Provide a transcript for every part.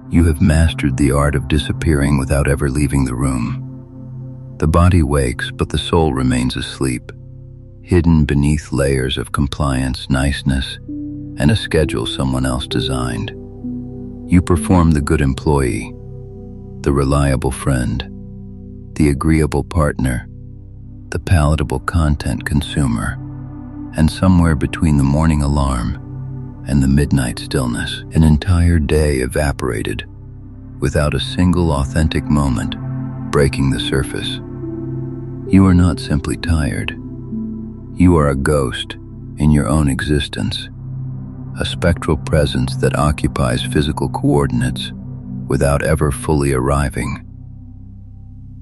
You have mastered the art of disappearing without ever leaving the room. The body wakes, but the soul remains asleep, hidden beneath layers of compliance, niceness, and a schedule someone else designed. You perform the good employee, the reliable friend, the agreeable partner, the palatable content consumer, and somewhere between the morning alarm and the midnight stillness, an entire day evaporated without a single authentic moment breaking the surface. You are not simply tired. You are a ghost in your own existence, a spectral presence that occupies physical coordinates without ever fully arriving.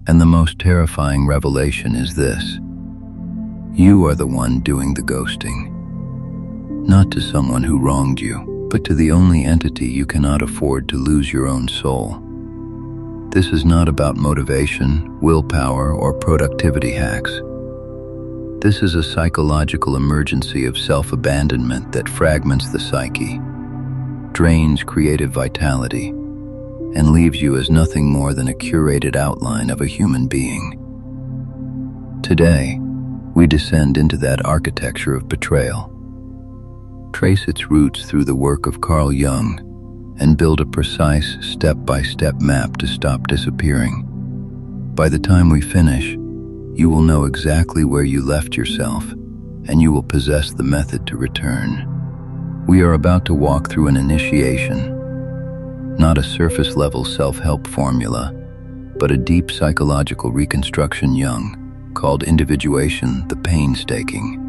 And the most terrifying revelation is this: you are the one doing the ghosting. Not to someone who wronged you, but to the only entity you cannot afford to lose your own soul. This is not about motivation, willpower, or productivity hacks. This is a psychological emergency of self-abandonment that fragments the psyche, drains creative vitality, and leaves you as nothing more than a curated outline of a human being. Today, we descend into that architecture of betrayal, trace its roots through the work of Carl Jung, and build a precise step-by-step map to stop disappearing. By the time we finish, you will know exactly where you left yourself, and you will possess the method to return. We are about to walk through an initiation, not a surface-level self-help formula, but a deep psychological reconstruction Jung called Individuation, the painstaking,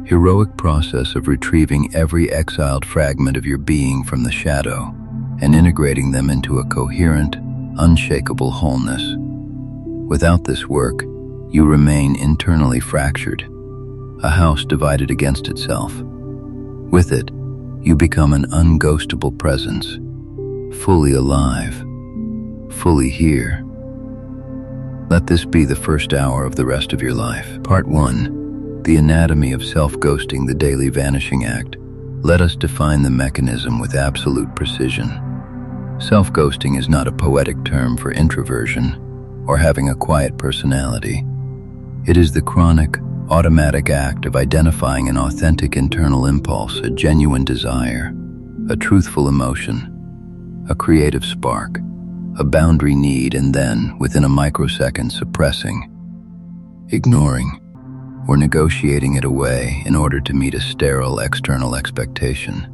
heroic process of retrieving every exiled fragment of your being from the shadow and integrating them into a coherent, unshakable wholeness. Without this work, you remain internally fractured, a house divided against itself. With it, you become an unghostable presence, fully alive, fully here. Let this be the first hour of the rest of your life. Part 1. The Anatomy of Self-Ghosting, the Daily Vanishing Act. Let us define the mechanism with absolute precision. Self-ghosting is not a poetic term for introversion or having a quiet personality. It is the chronic, automatic act of identifying an authentic internal impulse, a genuine desire, a truthful emotion, a creative spark, a boundary need, and then, within a microsecond, suppressing, ignoring, or negotiating it away in order to meet a sterile external expectation.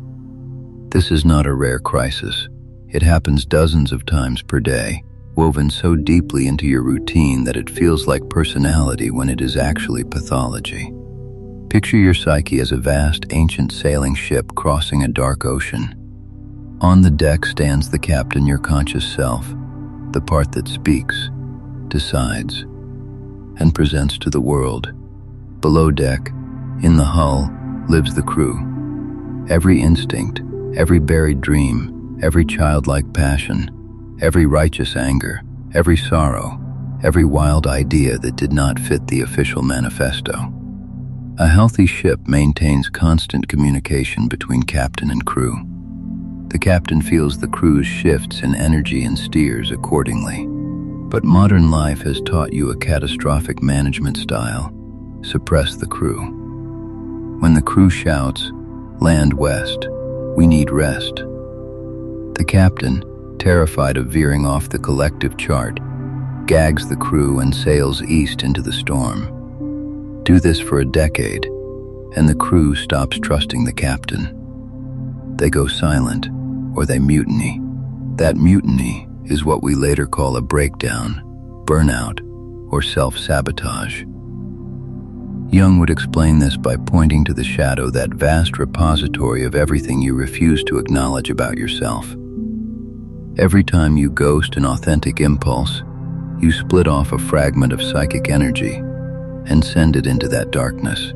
This is not a rare crisis. It happens dozens of times per day, woven so deeply into your routine that it feels like personality when it is actually pathology. Picture your psyche as a vast, ancient sailing ship crossing a dark ocean. On the deck stands the captain, your conscious self, the part that speaks, decides, and presents to the world. Below deck, in the hull, lives the crew. Every instinct, every buried dream, every childlike passion, every righteous anger, every sorrow, every wild idea that did not fit the official manifesto. A healthy ship maintains constant communication between captain and crew. The captain feels the crew's shifts in energy and steers accordingly. But modern life has taught you a catastrophic management style: suppress the crew. When the crew shouts, "Land west, we need rest," the captain, terrified of veering off the collective chart, gags the crew and sails east into the storm. Do this for a decade, and the crew stops trusting the captain. They go silent, or they mutiny. That mutiny is what we later call a breakdown, burnout, or self-sabotage. Jung would explain this by pointing to the shadow, that vast repository of everything you refuse to acknowledge about yourself. Every time you ghost an authentic impulse, you split off a fragment of psychic energy and send it into that darkness.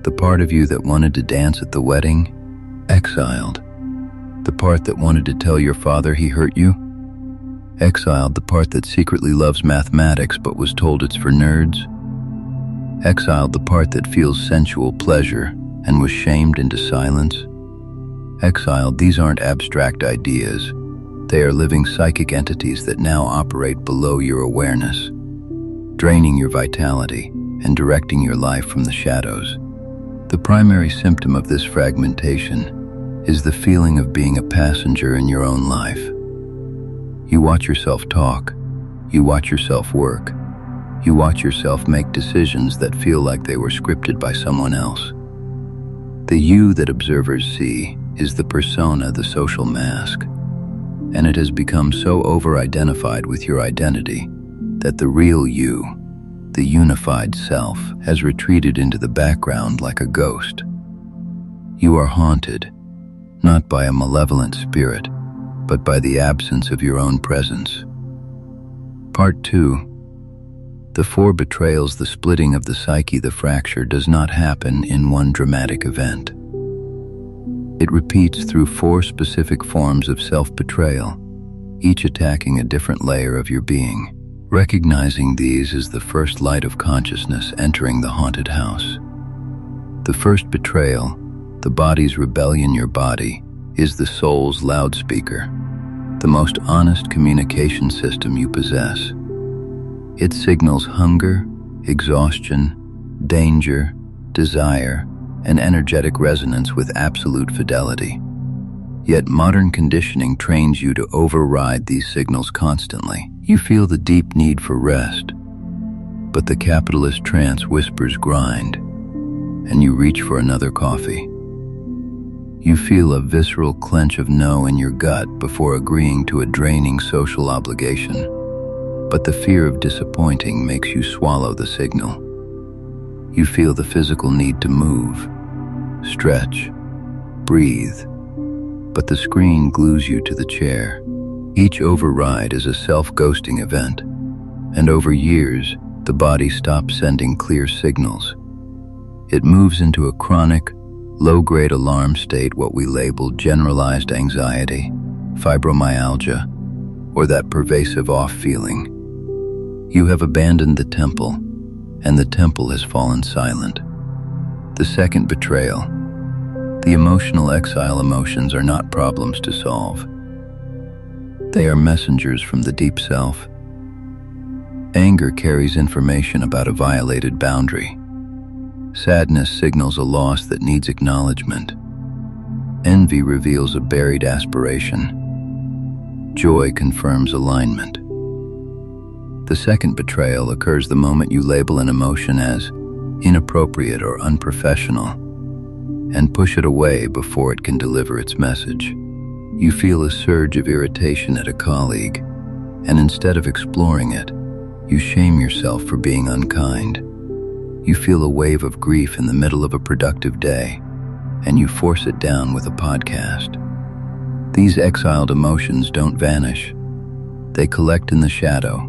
The part of you that wanted to dance at the wedding, exiled. The part that wanted to tell your father he hurt you, exiled. The part that secretly loves mathematics but was told it's for nerds, exiled. The part that feels sensual pleasure and was shamed into silence, exiled. These aren't abstract ideas. They are living psychic entities that now operate below your awareness, draining your vitality and directing your life from the shadows. The primary symptom of this fragmentation is the feeling of being a passenger in your own life. You watch yourself talk, you watch yourself work, you watch yourself make decisions that feel like they were scripted by someone else. The you that observers see is the persona, the social mask, and it has become so over-identified with your identity that the real you, the unified self, has retreated into the background like a ghost. You are haunted, not by a malevolent spirit, but by the absence of your own presence. Part 2. The 4 betrayals, the splitting of the psyche, the fracture, does not happen in one dramatic event. It repeats through 4 specific forms of self-betrayal, each attacking a different layer of your being. Recognizing these is the first light of consciousness entering the haunted house. The first betrayal, the body's rebellion, your body, is the soul's loudspeaker, the most honest communication system you possess. It signals hunger, exhaustion, danger, desire, and energetic resonance with absolute fidelity. Yet modern conditioning trains you to override these signals constantly. You feel the deep need for rest, but the capitalist trance whispers grind, and you reach for another coffee. You feel a visceral clench of no in your gut before agreeing to a draining social obligation, but the fear of disappointing makes you swallow the signal. You feel the physical need to move, stretch, breathe, but the screen glues you to the chair. Each override is a self-ghosting event, and over years, the body stops sending clear signals. It moves into a chronic, low-grade alarm state, what we label generalized anxiety, fibromyalgia, or that pervasive off feeling. You have abandoned the temple, and the temple has fallen silent. The second betrayal. The emotional exile. Emotions are not problems to solve. They are messengers from the deep self. Anger carries information about a violated boundary. Sadness signals a loss that needs acknowledgement. Envy reveals a buried aspiration. Joy confirms alignment. The second betrayal occurs the moment you label an emotion as inappropriate or unprofessional and push it away before it can deliver its message. You feel a surge of irritation at a colleague, and instead of exploring it, you shame yourself for being unkind. You feel a wave of grief in the middle of a productive day, and you force it down with a podcast. These exiled emotions don't vanish. They collect in the shadow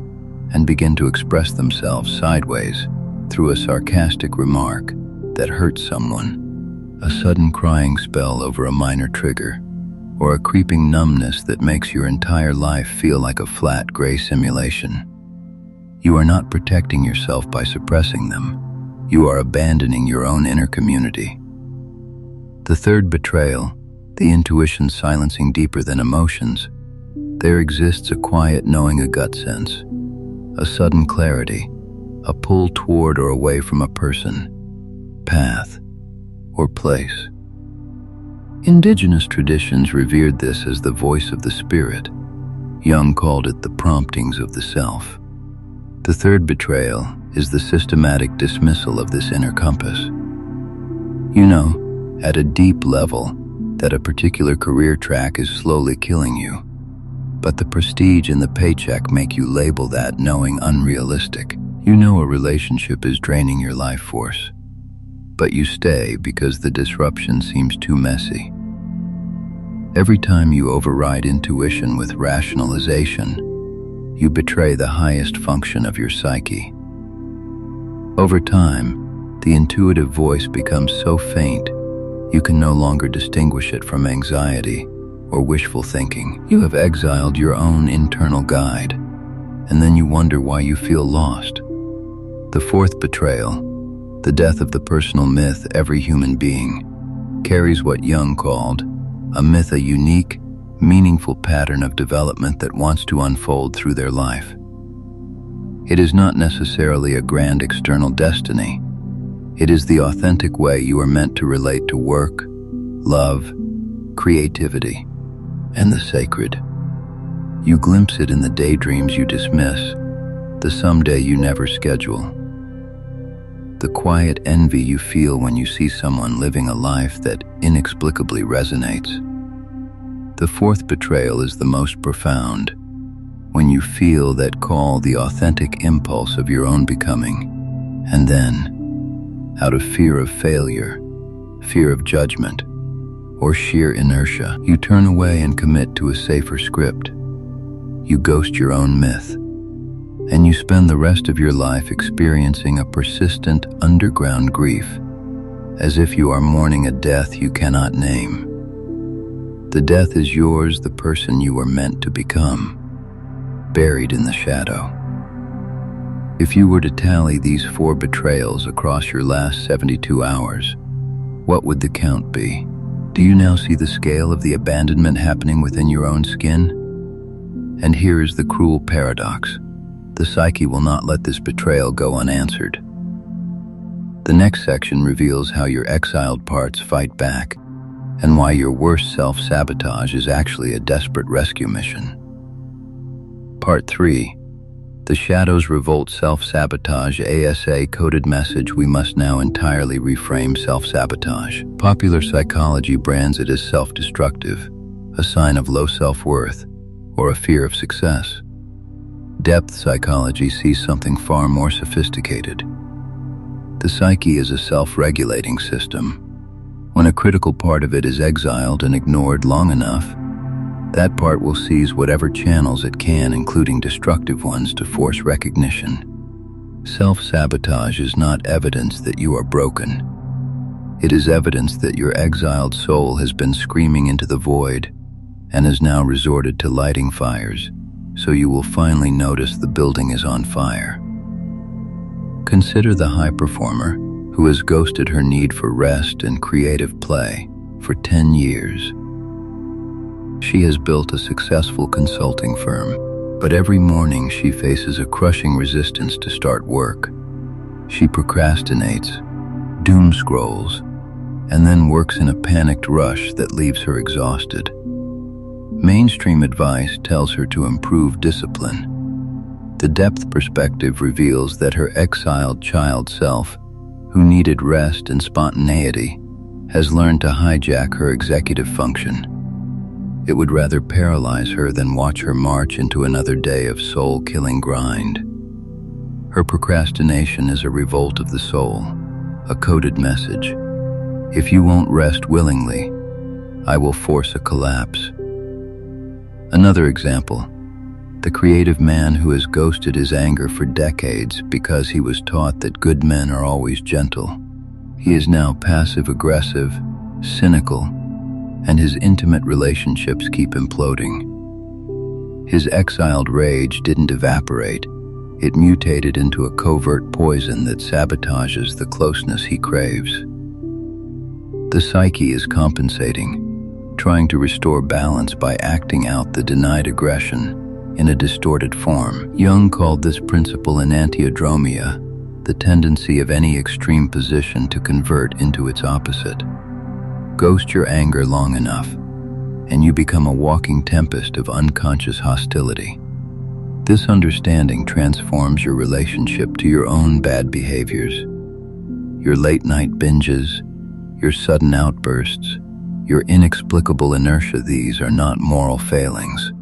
and begin to express themselves sideways through a sarcastic remark that hurts someone, a sudden crying spell over a minor trigger, or a creeping numbness that makes your entire life feel like a flat gray simulation. You are not protecting yourself by suppressing them. You are abandoning your own inner community. The third betrayal, the intuition silencing deeper than emotions. There exists a quiet knowing, a gut sense, a sudden clarity, a pull toward or away from a person, path, or place. Indigenous traditions revered this as the voice of the spirit. Jung called it the promptings of the self. The third betrayal is the systematic dismissal of this inner compass. You know, at a deep level, that a particular career track is slowly killing you, but the prestige and the paycheck make you label that knowing unrealistic. You know a relationship is draining your life force, but you stay because the disruption seems too messy. Every time you override intuition with rationalization, you betray the highest function of your psyche. Over time, the intuitive voice becomes so faint, you can no longer distinguish it from anxiety or wishful thinking. You have exiled your own internal guide, and then you wonder why you feel lost. The fourth betrayal, the death of the personal myth. Every human being carries what Jung called a myth, a unique, meaningful pattern of development that wants to unfold through their life. It is not necessarily a grand external destiny. It is the authentic way you are meant to relate to work, love, creativity, and the sacred. You glimpse it in the daydreams you dismiss, the someday you never schedule. The quiet envy you feel when you see someone living a life that inexplicably resonates. The fourth betrayal is the most profound, when you feel that call, the authentic impulse of your own becoming, and then, out of fear of failure, fear of judgment, or sheer inertia, you turn away and commit to a safer script. You ghost your own myth, and you spend the rest of your life experiencing a persistent underground grief, as if you are mourning a death you cannot name. The death is yours, the person you were meant to become, buried in the shadow. If you were to tally these 4 betrayals across your last 72 hours, what would the count be? Do you now see the scale of the abandonment happening within your own skin? And here is the cruel paradox. The psyche will not let this betrayal go unanswered. The next section reveals how your exiled parts fight back, and why your worst self-sabotage is actually a desperate rescue mission. Part 3. The Shadows Revolt. Self-sabotage. ASA coded message: we must now entirely reframe self-sabotage. Popular psychology brands it as self-destructive, a sign of low self-worth, or a fear of success. Depth psychology sees something far more sophisticated. The psyche is a self-regulating system. When a critical part of it is exiled and ignored long enough, that part will seize whatever channels it can, including destructive ones, to force recognition. Self-sabotage is not evidence that you are broken. It is evidence that your exiled soul has been screaming into the void and has now resorted to lighting fires, so you will finally notice the building is on fire. Consider the high performer who has ghosted her need for rest and creative play for 10 years. She has built a successful consulting firm, but every morning she faces a crushing resistance to start work. She procrastinates, doom scrolls, and then works in a panicked rush that leaves her exhausted. Mainstream advice tells her to improve discipline. The depth perspective reveals that her exiled child self, who needed rest and spontaneity, has learned to hijack her executive function. It would rather paralyze her than watch her march into another day of soul-killing grind. Her procrastination is a revolt of the soul, a coded message. If you won't rest willingly, I will force a collapse. Another example, the creative man who has ghosted his anger for decades because he was taught that good men are always gentle. He is now passive-aggressive, cynical, and his intimate relationships keep imploding. His exiled rage didn't evaporate. It mutated into a covert poison that sabotages the closeness he craves. The psyche is compensating, trying to restore balance by acting out the denied aggression in a distorted form. Jung called this principle enantiodromia, the tendency of any extreme position to convert into its opposite. Ghost your anger long enough, and you become a walking tempest of unconscious hostility. This understanding transforms your relationship to your own bad behaviors. Your late-night binges, your sudden outbursts, your inexplicable inertia. These are not moral failings.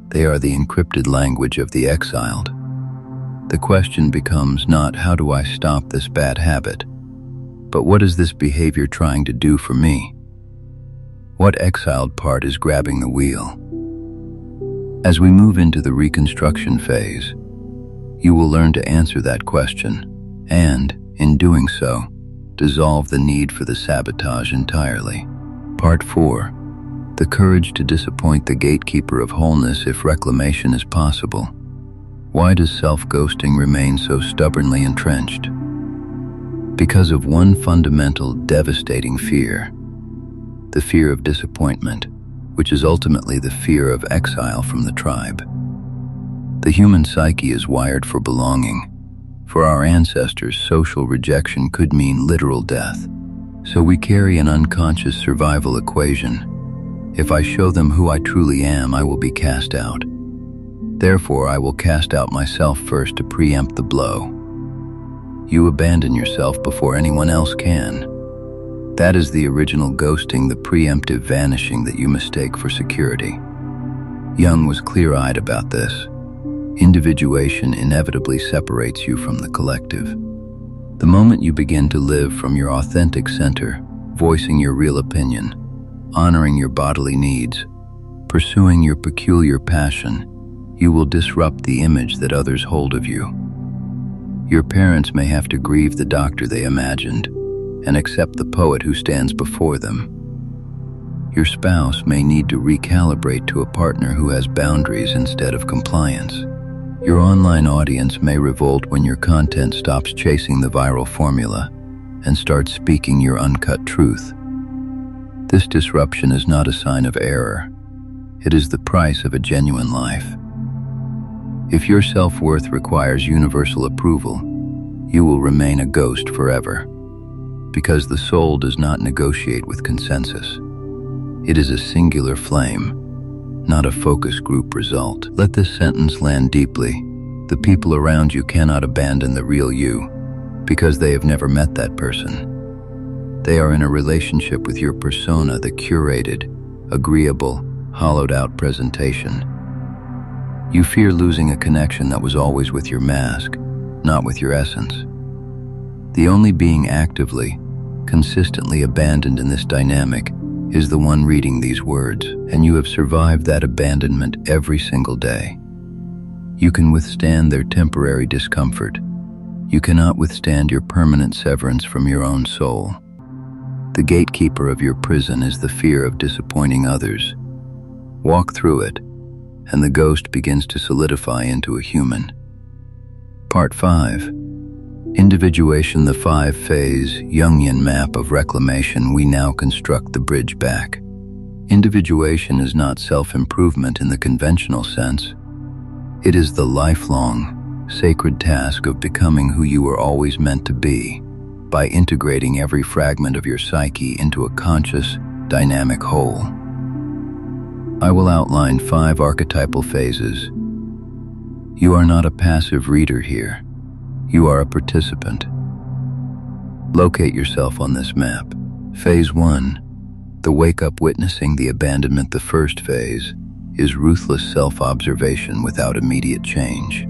They are the encrypted language of the exiled. The question becomes not how do I stop this bad habit, but what is this behavior trying to do for me? What exiled part is grabbing the wheel? As we move into the reconstruction phase, you will learn to answer that question and, in doing so, dissolve the need for the sabotage entirely. Part 4. The courage to disappoint the gatekeeper of wholeness if reclamation is possible. Why does self-ghosting remain so stubbornly entrenched? Because of one fundamental, devastating fear. The fear of disappointment, which is ultimately the fear of exile from the tribe. The human psyche is wired for belonging. For our ancestors, social rejection could mean literal death. So we carry an unconscious survival equation. If I show them who I truly am, I will be cast out. Therefore, I will cast out myself first to preempt the blow. You abandon yourself before anyone else can. That is the original ghosting, the preemptive vanishing that you mistake for security. Jung was clear-eyed about this. Individuation inevitably separates you from the collective. The moment you begin to live from your authentic center, voicing your real opinion, honoring your bodily needs, pursuing your peculiar passion, you will disrupt the image that others hold of you. Your parents may have to grieve the doctor they imagined and accept the poet who stands before them. Your spouse may need to recalibrate to a partner who has boundaries instead of compliance. Your online audience may revolt when your content stops chasing the viral formula and starts speaking your uncut truth. This disruption is not a sign of error. It is the price of a genuine life. If your self-worth requires universal approval, you will remain a ghost forever, because the soul does not negotiate with consensus. It is a singular flame, not a focus group result. Let this sentence land deeply. The people around you cannot abandon the real you, because they have never met that person. They are in a relationship with your persona, the curated, agreeable, hollowed-out presentation. You fear losing a connection that was always with your mask, not with your essence. The only being actively, consistently abandoned in this dynamic is the one reading these words, and you have survived that abandonment every single day. You can withstand their temporary discomfort. You cannot withstand your permanent severance from your own soul. The gatekeeper of your prison is the fear of disappointing others. Walk through it, and the ghost begins to solidify into a human. Part 5. Individuation, the 5-phase Jungian map of reclamation. We now construct the bridge back. Individuation is not self-improvement in the conventional sense. It is the lifelong, sacred task of becoming who you were always meant to be, by integrating every fragment of your psyche into a conscious, dynamic whole. I will outline 5 archetypal phases. You are not a passive reader here. You are a participant. Locate yourself on this map. Phase 1, the wake-up witnessing the abandonment. The first phase is ruthless self-observation without immediate change.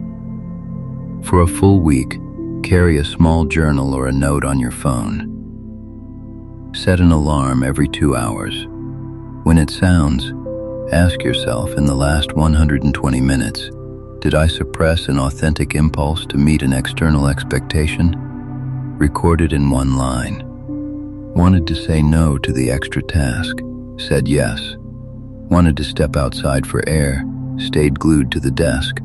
For a full week, carry a small journal or a note on your phone. Set an alarm every 2 hours. When it sounds, ask yourself, in the last 120 minutes, did I suppress an authentic impulse to meet an external expectation? Record it in one line. Wanted to say no to the extra task, said yes. Wanted to step outside for air, stayed glued to the desk.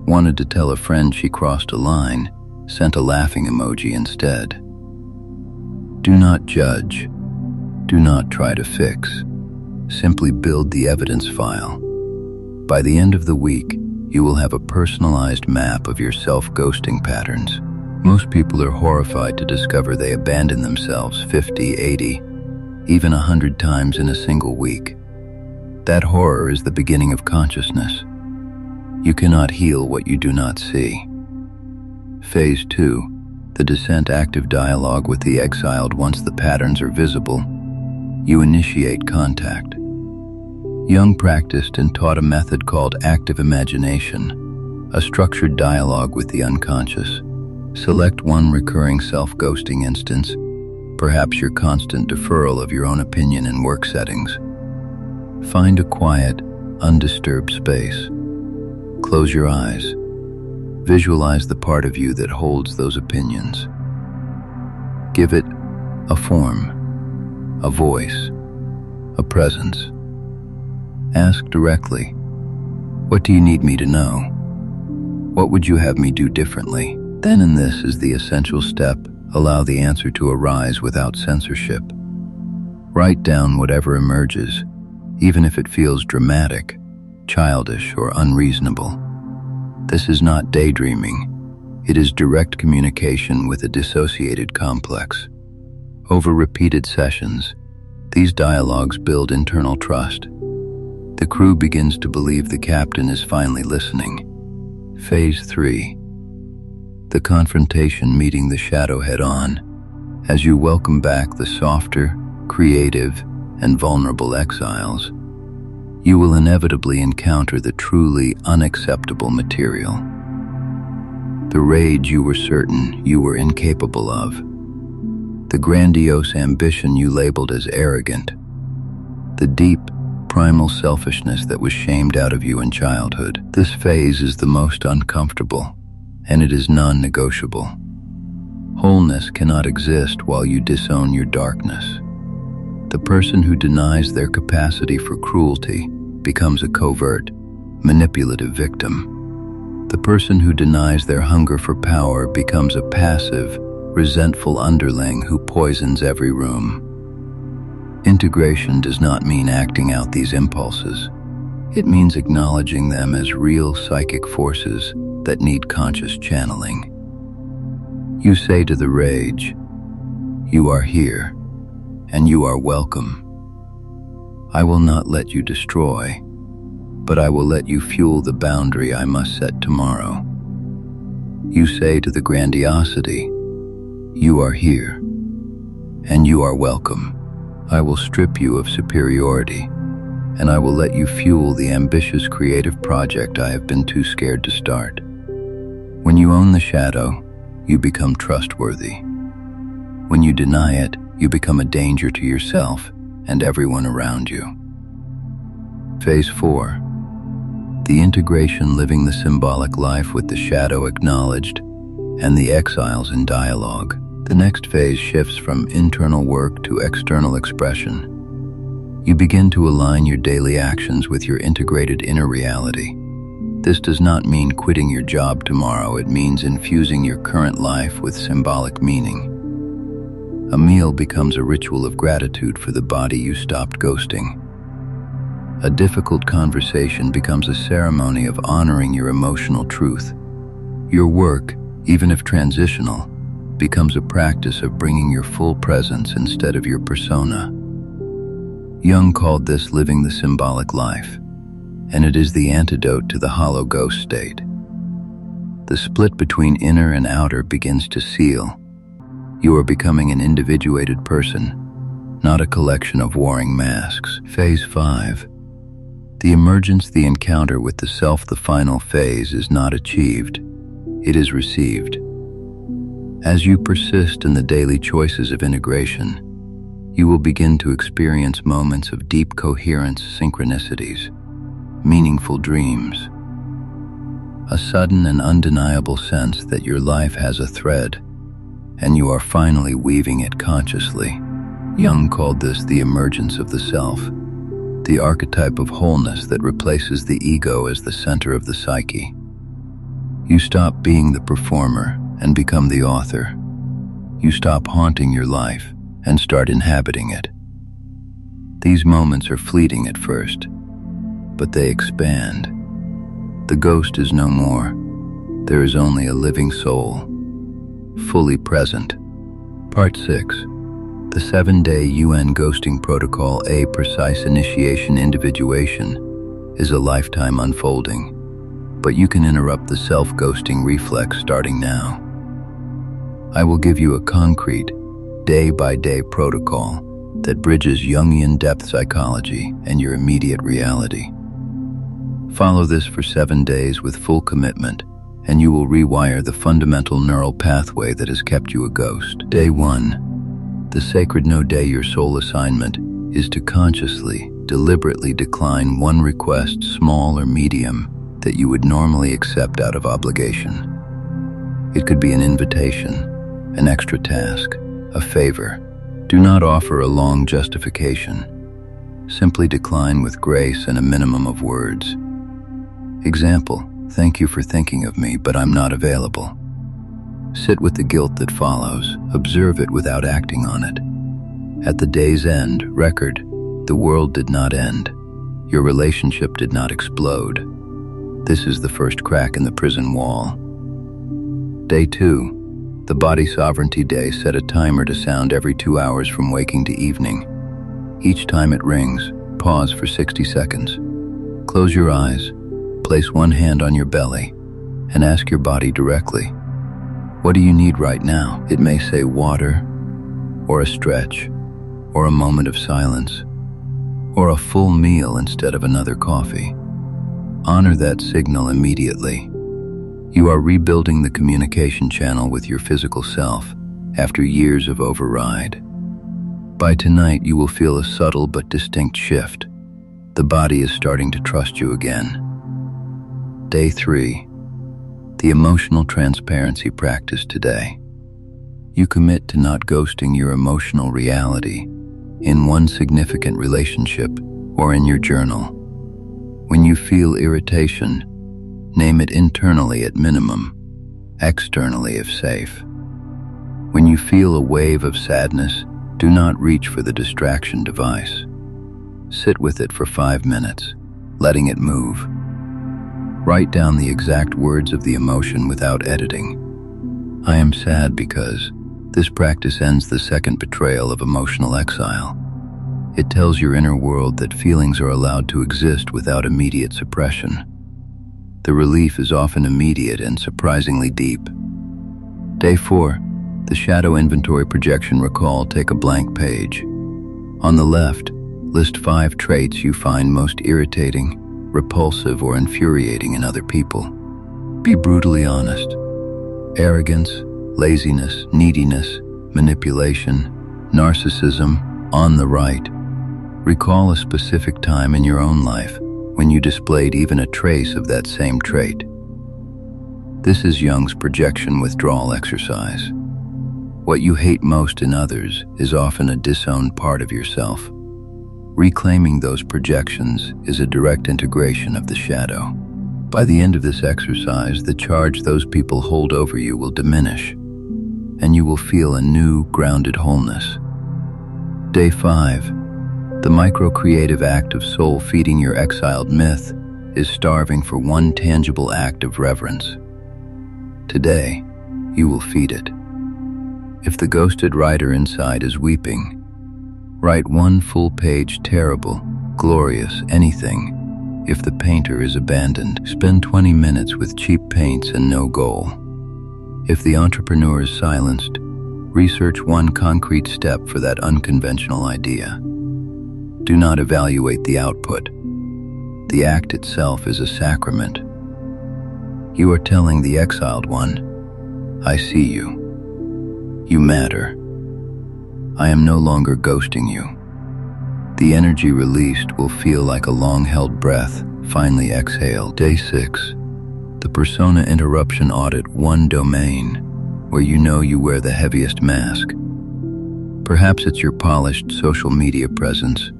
Wanted to tell a friend she crossed a line, sent a laughing emoji instead. Do not judge. Do not try to fix. Simply build the evidence file. By the end of the week, you will have a personalized map of your self-ghosting patterns. Most people are horrified to discover they abandon themselves 50, 80, even 100 times in a single week. That horror is the beginning of consciousness. You cannot heal what you do not see. Phase 2, the descent, active dialogue with the exiled. Once the patterns are visible, you initiate contact. Jung practiced and taught a method called active imagination, a structured dialogue with the unconscious. Select one recurring self-ghosting instance, perhaps your constant deferral of your own opinion in work settings. Find a quiet, undisturbed space. Close your eyes. Visualize the part of you that holds those opinions. Give it a form, a voice, a presence. Ask directly, what do you need me to know? What would you have me do differently? Then, and this is the essential step, allow the answer to arise without censorship. Write down whatever emerges, even if it feels dramatic, childish, or unreasonable. This is not daydreaming. It is direct communication with a dissociated complex. Over repeated sessions, these dialogues build internal trust. The crew begins to believe the captain is finally listening. Phase 3. The confrontation, meeting the shadow head-on. As you welcome back the softer, creative, and vulnerable exiles, you will inevitably encounter the truly unacceptable material. The rage you were certain you were incapable of. The grandiose ambition you labeled as arrogant. The deep, primal selfishness that was shamed out of you in childhood. This phase is the most uncomfortable, and it is non-negotiable. Wholeness cannot exist while you disown your darkness. The person who denies their capacity for cruelty becomes a covert, manipulative victim. The person who denies their hunger for power becomes a passive, resentful underling who poisons every room. Integration does not mean acting out these impulses. It means acknowledging them as real psychic forces that need conscious channeling. You say to the rage, "You are here, and you are welcome. I will not let you destroy, but I will let you fuel the boundary I must set tomorrow." You say to the grandiosity, "You are here, and you are welcome. I will strip you of superiority, and I will let you fuel the ambitious creative project I have been too scared to start." When you own the shadow, you become trustworthy. When you deny it, you become a danger to yourself and everyone around you. Phase 4. The integration, living the symbolic life with the shadow acknowledged and the exiles in dialogue. The next phase shifts from internal work to external expression. You begin to align your daily actions with your integrated inner reality. This does not mean quitting your job tomorrow. It means infusing your current life with symbolic meaning. A meal becomes a ritual of gratitude for the body you stopped ghosting. A difficult conversation becomes a ceremony of honoring your emotional truth. Your work, even if transitional, becomes a practice of bringing your full presence instead of your persona. Jung called this living the symbolic life, and it is the antidote to the hollow ghost state. The split between inner and outer begins to seal. You are becoming an individuated person, not a collection of warring masks. Phase 5. The emergence, the encounter with the self. The final phase is not achieved, it is received. As you persist in the daily choices of integration, you will begin to experience moments of deep coherence, synchronicities, meaningful dreams, a sudden and undeniable sense that your life has a thread, and you are finally weaving it consciously. Jung called this the emergence of the self, the archetype of wholeness that replaces the ego as the center of the psyche. You stop being the performer and become the author. You stop haunting your life and start inhabiting it. These moments are fleeting at first, but they expand. The ghost is no more. There is only a living soul, fully present. Part 6. The 7-day UN Ghosting Protocol. A precise initiation. Individuation is a lifetime unfolding, but you can interrupt the self-ghosting reflex starting now. I will give you a concrete, day-by-day protocol that bridges Jungian depth psychology and your immediate reality. Follow this for 7 days with full commitment, and you will rewire the fundamental neural pathway that has kept you a ghost. Day 1. The sacred no day. Your sole assignment is to consciously, deliberately decline one request, small or medium, that you would normally accept out of obligation. It could be an invitation, an extra task, a favor. Do not offer a long justification. Simply decline with grace and a minimum of words. Example: thank you for thinking of me, but I'm not available. Sit with the guilt that follows. Observe it without acting on it. At the day's end, record, the world did not end. Your relationship did not explode. This is the first crack in the prison wall. Day 2. The Body Sovereignty Day. Set a timer to sound every 2 hours from waking to evening. Each time it rings, pause for 60 seconds. Close your eyes, place one hand on your belly, and ask your body directly, what do you need right now? It may say water, or a stretch, or a moment of silence, or a full meal instead of another coffee. Honor that signal immediately. You are rebuilding the communication channel with your physical self after years of override. By tonight, you will feel a subtle but distinct shift. The body is starting to trust you again. Day 3. The Emotional Transparency Practice today. You commit to not ghosting your emotional reality in one significant relationship or in your journal. When you feel irritation, name it internally at minimum, externally if safe. When you feel a wave of sadness, do not reach for the distraction device. Sit with it for 5 minutes, letting it move. Write down the exact words of the emotion without editing. I am sad because this practice ends the second betrayal of emotional exile. It tells your inner world that feelings are allowed to exist without immediate suppression. The relief is often immediate and surprisingly deep. Day 4. The Shadow Inventory Projection. Recall. Take a blank page. On the left, list 5 traits you find most irritating, repulsive, or infuriating in other people. Be brutally honest. Arrogance, laziness, neediness, manipulation, narcissism. On the right, recall a specific time in your own life when you displayed even a trace of that same trait. This is Jung's projection withdrawal exercise. What you hate most in others is often a disowned part of yourself. Reclaiming those projections is a direct integration of the shadow. By the end of this exercise, the charge those people hold over you will diminish, and you will feel a new, grounded wholeness. Day 5. The micro-creative act of soul feeding your exiled myth is starving for one tangible act of reverence. Today, you will feed it. If the ghosted writer inside is weeping, write one full-page terrible, glorious, anything. If the painter is abandoned, spend 20 minutes with cheap paints and no goal. If the entrepreneur is silenced, research one concrete step for that unconventional idea. Do not evaluate the output. The act itself is a sacrament. You are telling the exiled one, I see you. You matter. I am no longer ghosting you. The energy released will feel like a long-held breath, finally exhaled. Day 6. The Persona Interruption Audit. One domain where you know you wear the heaviest mask. Perhaps it's your polished social media presence,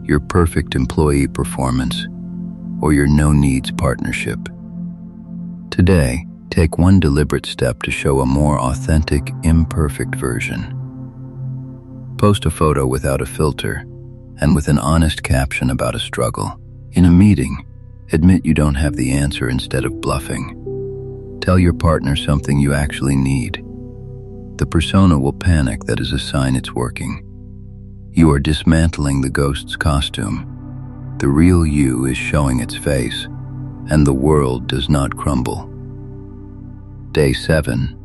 your perfect employee performance, or your no-needs partnership. Today, take one deliberate step to show a more authentic, imperfect version. Post a photo without a filter and with an honest caption about a struggle. In a meeting, admit you don't have the answer instead of bluffing. Tell your partner something you actually need. The persona will panic. That is a sign it's working. You are dismantling the ghost's costume. The real you is showing its face, and the world does not crumble. Day 7.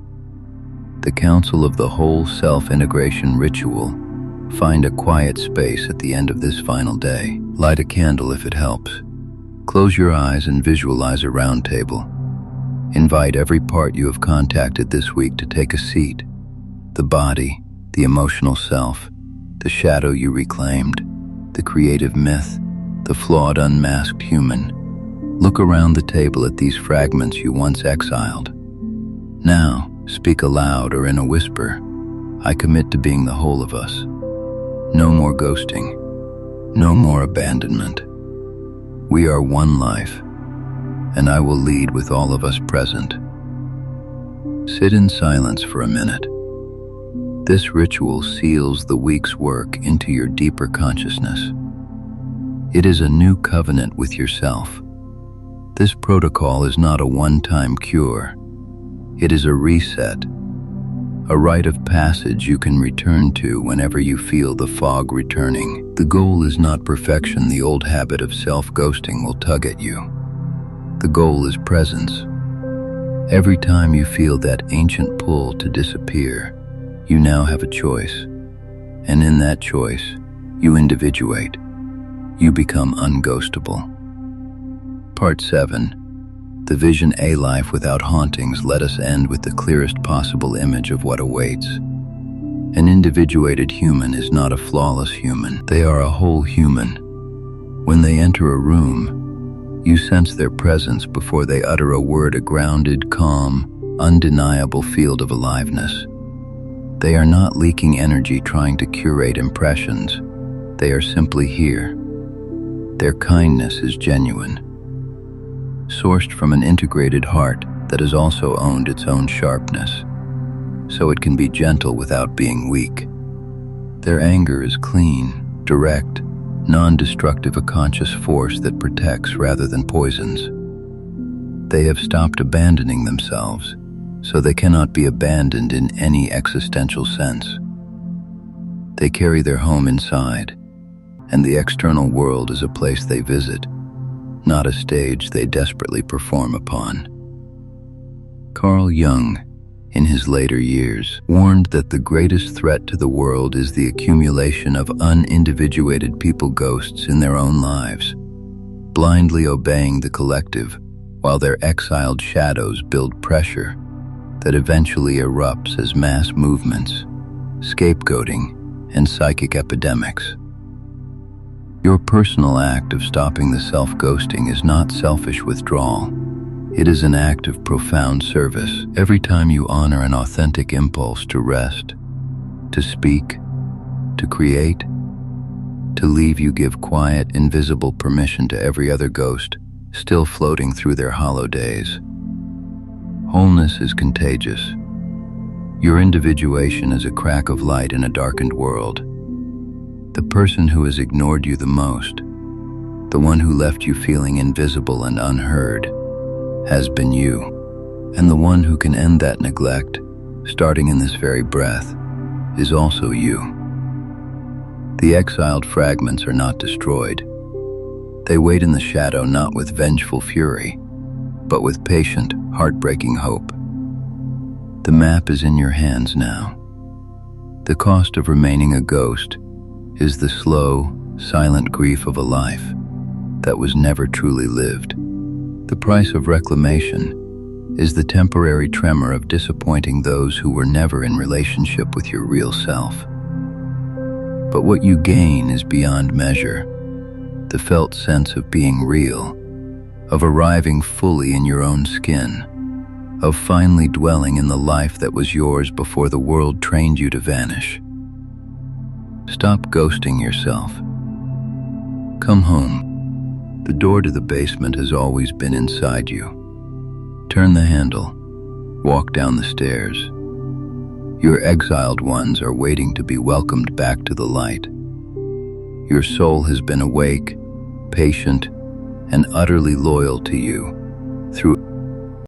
The Council of the Whole Self-Integration Ritual. Find a quiet space at the end of this final day. Light a candle if it helps. Close your eyes and visualize a round table. Invite every part you have contacted this week to take a seat. The body, the emotional self, the shadow you reclaimed, the creative myth, the flawed unmasked human. Look around the table at these fragments you once exiled. Now, speak aloud or in a whisper, I commit to being the whole of us. No more ghosting. No more abandonment. We are one life, and I will lead with all of us present. Sit in silence for a minute. This ritual seals the week's work into your deeper consciousness. It is a new covenant with yourself. This protocol is not a one-time cure. It is a reset, a rite of passage you can return to whenever you feel the fog returning. The goal is not perfection. The old habit of self-ghosting will tug at you. The goal is presence. Every time you feel that ancient pull to disappear, you now have a choice. And in that choice, you individuate. You become unghostable. Part 7. The Vision A Life Without Hauntings. Let us end with the clearest possible image of what awaits. An individuated human is not a flawless human. They are a whole human. When they enter a room, you sense their presence before they utter a word, a grounded, calm, undeniable field of aliveness. They are not leaking energy trying to curate impressions. They are simply here. Their kindness is genuine, sourced from an integrated heart that has also owned its own sharpness, so it can be gentle without being weak. Their anger is clean, direct, non-destructive, a conscious force that protects rather than poisons. They have stopped abandoning themselves, so they cannot be abandoned in any existential sense. They carry their home inside, and the external world is a place they visit, not a stage they desperately perform upon. Carl Jung, in his later years, warned that the greatest threat to the world is the accumulation of unindividuated people ghosts in their own lives, blindly obeying the collective while their exiled shadows build pressure that eventually erupts as mass movements, scapegoating, and psychic epidemics. Your personal act of stopping the self-ghosting is not selfish withdrawal. It is an act of profound service. Every time you honor an authentic impulse to rest, to speak, to create, to leave, you give quiet, invisible permission to every other ghost still floating through their hollow days. Wholeness is contagious. Your individuation is a crack of light in a darkened world. The person who has ignored you the most, the one who left you feeling invisible and unheard, has been you. And the one who can end that neglect, starting in this very breath, is also you. The exiled fragments are not destroyed. They wait in the shadow, not with vengeful fury, but with patient, heartbreaking hope. The map is in your hands now. The cost of remaining a ghost is the slow, silent grief of a life that was never truly lived. The price of reclamation is the temporary tremor of disappointing those who were never in relationship with your real self. But what you gain is beyond measure. The felt sense of being real, of arriving fully in your own skin, of finally dwelling in the life that was yours before the world trained you to vanish. Stop ghosting yourself. Come home. The door to the basement has always been inside you. Turn the handle. Walk down the stairs. Your exiled ones are waiting to be welcomed back to the light. Your soul has been awake, patient, and utterly loyal to you through